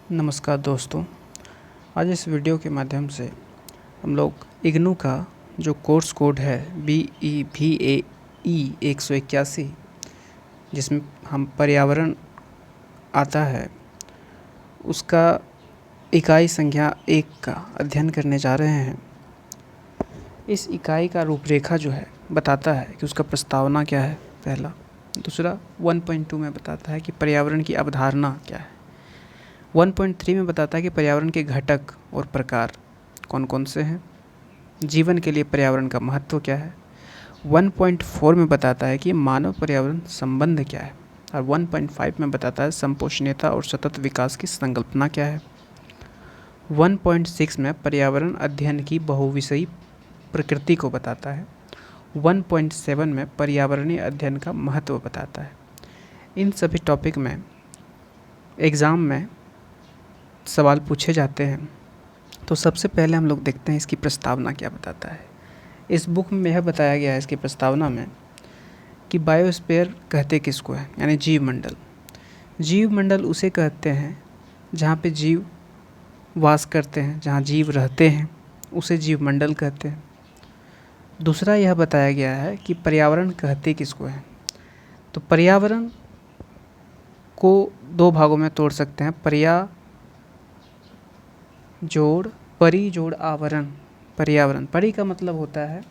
नमस्कार दोस्तों। आज इस वीडियो के माध्यम से हम लोग इग्नू का जो कोर्स कोड है BEVAE 181, जिसमें हम पर्यावरण आता है, उसका इकाई संख्या 1 का अध्ययन करने जा रहे हैं। इस इकाई का रूपरेखा जो है बताता है कि उसका प्रस्तावना क्या है, पहला। दूसरा 1.2 में बताता है कि पर्यावरण की अवधारणा क्या है। 1.3 में बताता है कि पर्यावरण के घटक और प्रकार कौन कौन से हैं, जीवन के लिए पर्यावरण का महत्व क्या है। 1.4 में बताता है कि मानव पर्यावरण संबंध क्या है, और 1.5 में बताता है संपोषणीयता और सतत विकास की संकल्पना क्या है। 1.6 में पर्यावरण अध्ययन की बहुविषयी प्रकृति को बताता है। 1.7 में पर्यावरणीय अध्ययन का महत्व बताता है। इन सभी टॉपिक में एग्ज़ाम में सवाल पूछे जाते हैं। तो सबसे पहले हम लोग देखते हैं इसकी प्रस्तावना क्या बताता है। इस बुक में यह बताया गया है इसकी प्रस्तावना में कि बायोस्फीयर कहते किसको है, यानी जीव मंडल। जीव मंडल उसे कहते हैं जहाँ पे जीव वास करते हैं, जहाँ जीव रहते हैं, उसे जीव मंडल कहते हैं। दूसरा यह बताया गया है कि पर्यावरण कहते किसको है। तो पर्यावरण को दो भागों में तोड़ सकते हैं, परि जोड़ आवरण। पर्यावरण, परि का मतलब होता है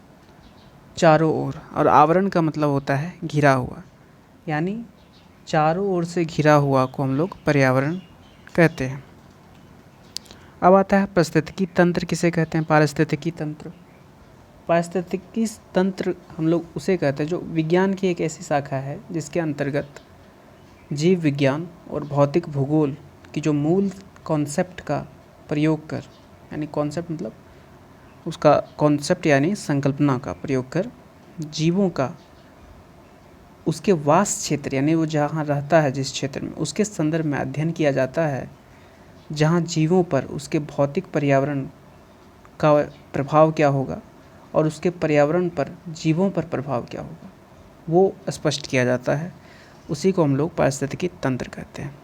चारों ओर, और आवरण का मतलब होता है घिरा हुआ, यानी चारों ओर से घिरा हुआ को हम लोग पर्यावरण कहते हैं। अब आता है पारिस्थितिकी तंत्र किसे कहते हैं। पारिस्थितिकी तंत्र, पारिस्थितिकी तंत्र हम लोग उसे कहते हैं जो विज्ञान की एक ऐसी शाखा है जिसके अंतर्गत जीव विज्ञान और भौतिक भूगोल की जो मूल कॉन्सेप्ट का प्रयोग कर, यानी कॉन्सेप्ट मतलब उसका कॉन्सेप्ट यानी संकल्पना का प्रयोग कर जीवों का उसके वास क्षेत्र, यानी वो जहाँ रहता है जिस क्षेत्र में, उसके संदर्भ में अध्ययन किया जाता है। जहाँ जीवों पर उसके भौतिक पर्यावरण का प्रभाव क्या होगा और उसके पर्यावरण पर जीवों पर प्रभाव क्या होगा, वो स्पष्ट किया जाता है। उसी को हम लोग पारिस्थितिकी तंत्र कहते हैं।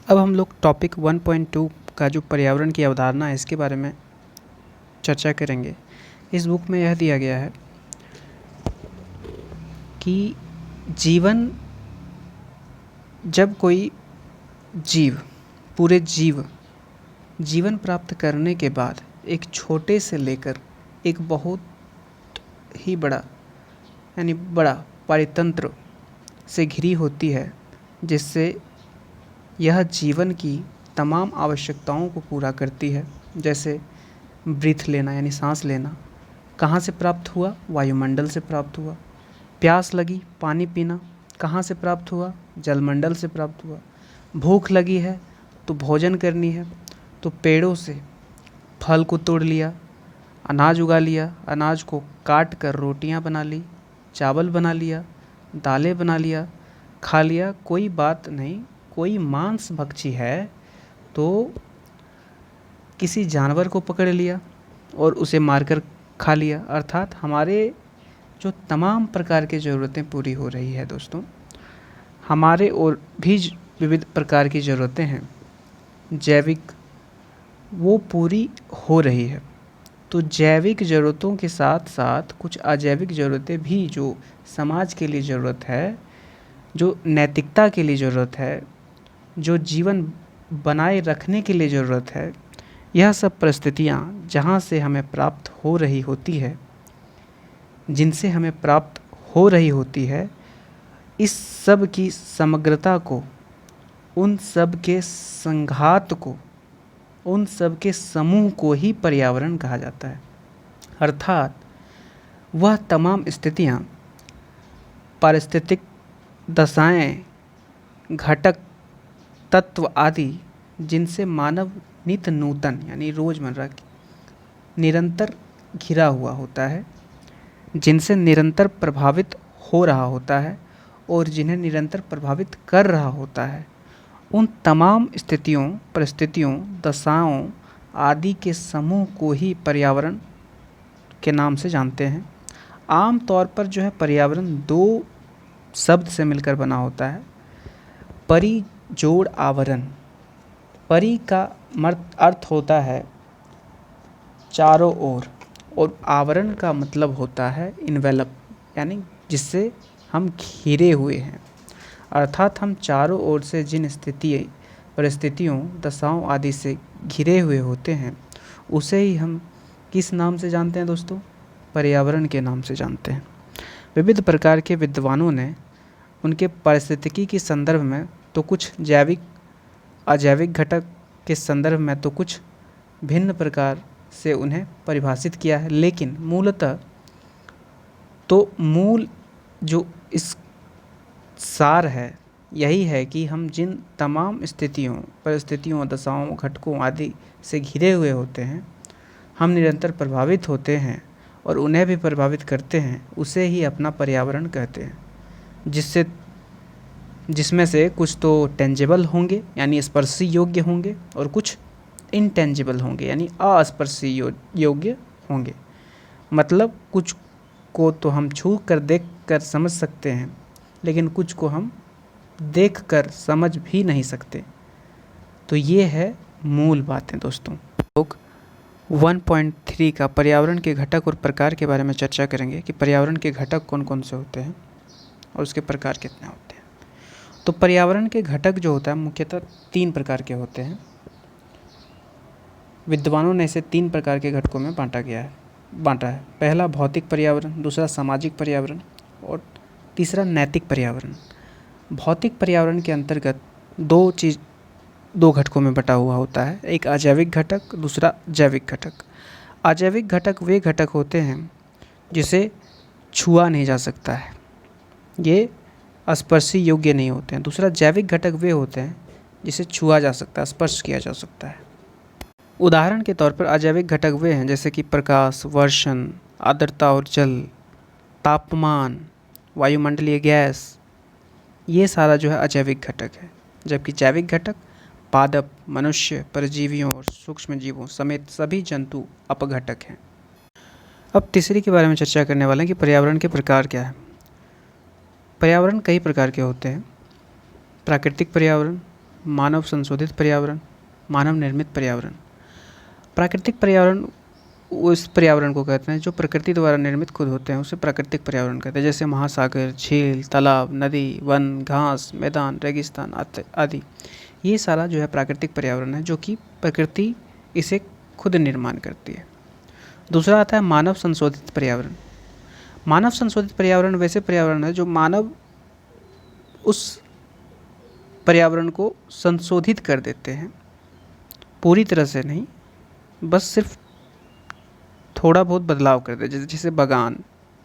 अब हम लोग टॉपिक 1.2 का जो पर्यावरण की अवधारणा है इसके बारे में चर्चा करेंगे। इस बुक में यह दिया गया है कि जब कोई पूरे जीवन प्राप्त करने के बाद एक छोटे से लेकर एक बहुत ही बड़ा, यानी बड़ा पारितंत्र से घिरी होती है, जिससे यह जीवन की तमाम आवश्यकताओं को पूरा करती है। जैसे ब्रीथ लेना, यानी सांस लेना, कहाँ से प्राप्त हुआ, वायुमंडल से प्राप्त हुआ। प्यास लगी, पानी पीना, कहाँ से प्राप्त हुआ, जलमंडल से प्राप्त हुआ। भूख लगी है तो भोजन करनी है, तो पेड़ों से फल को तोड़ लिया, अनाज उगा लिया, अनाज को काट कर रोटियां बना ली, चावल बना लिया, दालें बना लिया, खा लिया। कोई बात नहीं, कोई मांस भक्षी है तो किसी जानवर को पकड़ लिया और उसे मारकर खा लिया। अर्थात हमारे जो तमाम प्रकार की ज़रूरतें पूरी हो रही है दोस्तों, हमारे और भी विविध प्रकार की ज़रूरतें हैं जैविक, वो पूरी हो रही है। तो जैविक ज़रूरतों के साथ साथ कुछ अजैविक ज़रूरतें भी जो समाज के लिए ज़रूरत है, जो नैतिकता के लिए ज़रूरत है, जो जीवन बनाए रखने के लिए ज़रूरत है, यह सब परिस्थितियाँ जहाँ से हमें प्राप्त हो रही होती है, जिनसे हमें प्राप्त हो रही होती है, इस सब की समग्रता को, उन सब के संघात को, उन सब के समूह को ही पर्यावरण कहा जाता है। अर्थात वह तमाम स्थितियाँ, पारिस्थितिक दशाएं, घटक, तत्व आदि जिनसे मानव नित नूतन, यानी रोज़मर्रा की निरंतर घिरा हुआ होता है, जिनसे निरंतर प्रभावित हो रहा होता है और जिन्हें निरंतर प्रभावित कर रहा होता है, उन तमाम स्थितियों, परिस्थितियों, दशाओं आदि के समूह को ही पर्यावरण के नाम से जानते हैं। आम तौर पर जो है पर्यावरण दो शब्द से मिलकर बना होता है, परि जोड़ आवरण। परि का अर्थ होता है चारों ओर, और आवरण का मतलब होता है इन्वेलप, यानी जिससे हम घिरे हुए हैं। अर्थात हम चारों ओर से जिन परिस्थितियों, दशाओं आदि से घिरे हुए होते हैं, उसे ही हम किस नाम से जानते हैं दोस्तों? पर्यावरण के नाम से जानते हैं। विविध प्रकार के विद्वानों ने उनके पारिस्थितिकी के संदर्भ में तो कुछ जैविक अजैविक घटक के संदर्भ में तो कुछ भिन्न प्रकार से उन्हें परिभाषित किया है, लेकिन मूलतः तो मूल जो इस सार है यही है कि हम जिन तमाम स्थितियों, परिस्थितियों, दशाओं, घटकों आदि से घिरे हुए होते हैं, हम निरंतर प्रभावित होते हैं और उन्हें भी प्रभावित करते हैं, उसे ही अपना पर्यावरण कहते हैं। जिसमें से कुछ तो टेंजिबल होंगे यानी स्पर्शी योग्य होंगे, और कुछ इनटेंजिबल होंगे यानी अस्पर्शी योग्य होंगे। मतलब कुछ को तो हम छू कर, देख कर समझ सकते हैं, लेकिन कुछ को हम देख कर समझ भी नहीं सकते। तो ये है मूल बातें दोस्तों। लोग 1.3 का पर्यावरण के घटक और प्रकार के बारे में चर्चा करेंगे कि पर्यावरण के घटक कौन कौन से होते हैं और उसके प्रकार कितने होते हैं। तो पर्यावरण के घटक जो होता है मुख्यतः 3 प्रकार के होते हैं। विद्वानों ने इसे 3 प्रकार के घटकों में बांटा है। पहला भौतिक पर्यावरण, दूसरा सामाजिक पर्यावरण और तीसरा नैतिक पर्यावरण। भौतिक पर्यावरण के अंतर्गत दो घटकों में बटा हुआ होता है, एक अजैविक घटक, दूसरा जैविक घटक। अजैविक घटक वे घटक होते हैं जिसे छुआ नहीं जा सकता है, ये स्पर्शी योग्य नहीं होते हैं। दूसरा जैविक घटक वे होते हैं जिसे छुआ जा सकता है, स्पर्श किया जा सकता है। उदाहरण के तौर पर अजैविक घटक वे हैं जैसे कि प्रकाश, वर्षण, आर्द्रता और जल, तापमान, वायुमंडलीय गैस, ये सारा जो है अजैविक घटक है। जबकि जैविक घटक पादप, मनुष्य, परजीवियों और सूक्ष्म जीवों समेत सभी जंतु अपघटक हैं। अब तीसरी के बारे में चर्चा करने वाले हैं कि पर्यावरण के प्रकार क्या है। पर्यावरण कई प्रकार के होते हैं। प्राकृतिक पर्यावरण, मानव संशोधित पर्यावरण, मानव निर्मित पर्यावरण। प्राकृतिक पर्यावरण उस पर्यावरण को कहते हैं जो प्रकृति द्वारा निर्मित खुद होते हैं, उसे प्राकृतिक पर्यावरण कहते हैं। जैसे महासागर, झील, तालाब, नदी, वन, घास, मैदान, रेगिस्तान आदि। ये सारा जो है प्राकृतिक पर्यावरण है जो कि प्रकृति इसे खुद निर्माण करती है। दूसरा आता है मानव संशोधित पर्यावरण। मानव संशोधित पर्यावरण वैसे पर्यावरण है जो मानव उस पर्यावरण को संशोधित कर देते हैं, पूरी तरह से नहीं, बस सिर्फ थोड़ा बहुत बदलाव कर देते हैं। जैसे बागान,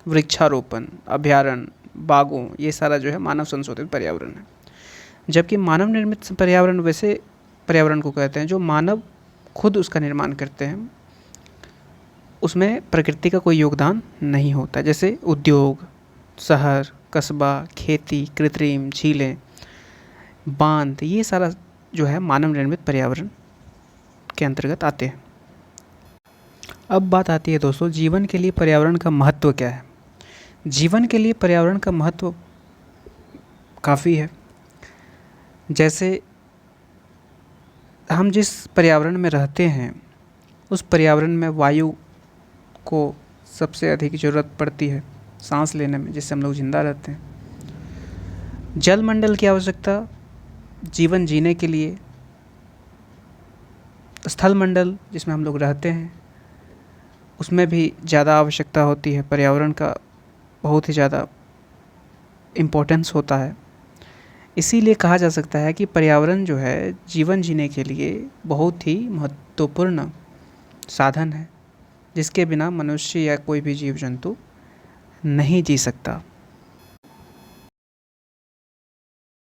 वृक्षारोपण, अभयारण्य, बागों, ये सारा जो है मानव संशोधित पर्यावरण है। जबकि मानव निर्मित पर्यावरण वैसे पर्यावरण को कहते हैं जो मानव खुद उसका निर्माण करते हैं, उसमें प्रकृति का कोई योगदान नहीं होता। जैसे उद्योग, शहर, कस्बा, खेती, कृत्रिम झीलें, बांध, ये सारा जो है मानव निर्मित पर्यावरण के अंतर्गत आते हैं। अब बात आती है दोस्तों जीवन के लिए पर्यावरण का महत्व क्या है। जीवन के लिए पर्यावरण का महत्व काफ़ी है। जैसे हम जिस पर्यावरण में रहते हैं उस पर्यावरण में वायु को सबसे अधिक ज़रूरत पड़ती है सांस लेने में, जिससे हम लोग जिंदा रहते हैं। जलमंडल की आवश्यकता जीवन जीने के लिए, स्थलमंडल जिसमें हम लोग रहते हैं उसमें भी ज़्यादा आवश्यकता होती है। पर्यावरण का बहुत ही ज़्यादा इम्पोर्टेंस होता है। इसीलिए कहा जा सकता है कि पर्यावरण जो है जीवन जीने के लिए बहुत ही महत्वपूर्ण साधन है, जिसके बिना मनुष्य या कोई भी जीव जंतु नहीं जी सकता।